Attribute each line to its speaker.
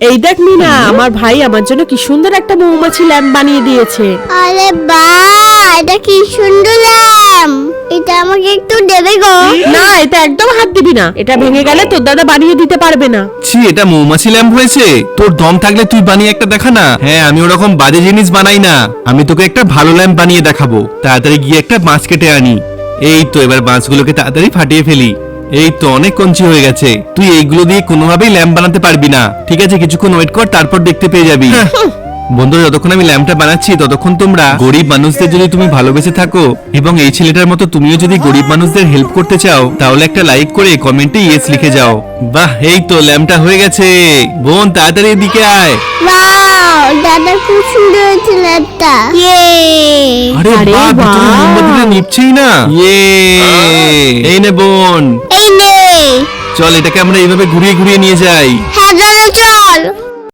Speaker 1: এই দেখ মিনা, আমার ভাই আমার জন্য কি সুন্দর একটা মৌমাছি ল্যাম্প বানিয়ে দিয়েছে।
Speaker 2: আরে বাহ, এটা কি সুন্দর ল্যাম্প! এটা আমাকে একটু দেবে গো?
Speaker 1: না, এটা একদম হাত দিবি না, এটা ভেঙে গেলে তোর দাদা বানিয়ে দিতে পারবে না।
Speaker 3: ছি, এটা মৌমাছি ল্যাম্প হয়েছে? তোর দম থাকলে তুই বানিয়ে একটা দেখা না। হ্যাঁ, আমি ওরকম বাজে জিনিস বানাই না। আমি তোকে একটা ভালো ল্যাম্প বানিয়ে দেখাবো। তাড়াতাড়ি গিয়ে একটা বাঁশ কেটে আনি। এই তো, এবার বাঁশগুলোকে তাড়াতাড়ি ফাটিয়ে ফেলি। এই তো, অনেক কঞ্চি হয়ে গেছে। তুই এইগুলো দিয়ে কোনোভাবেই ল্যাম্প বানাতে পারবি না। ঠিক আছে, কিছুক্ষণ ওয়েট কর, তারপর দেখতে পেয়ে যাবি। বন্ধুরা, যতক্ষণ আমি ল্যাম্পটা বানাচ্ছি ততক্ষণ তোমরা গরিব মানুষদের যদি তুমি ভালোবেসে থাকো এবং এই ছেলেটার মতো তুমিও যদি গরিব মানুষদের হেল্প করতে চাও, তাহলে একটা লাইক করে কমেন্টে ইয়েস লিখে যাও। বাহ, এই তো ল্যাম্পটা হয়ে গেছে। বোন, তাড়াতাড়ি এদিকে আয়।
Speaker 2: ওয়াও, দাদা খুব সুন্দর হয়েছে ল্যাম্পটা।
Speaker 3: আরে বাহ, ভিতরে মোমবাতিটা নিভছেই না। এই নে বোন,
Speaker 2: এই নে।
Speaker 3: চল এটাকে আমরা এইভাবে ঘুরিয়ে ঘুরিয়ে নিয়ে যাই।
Speaker 2: হ্যাঁ দাদা, চল।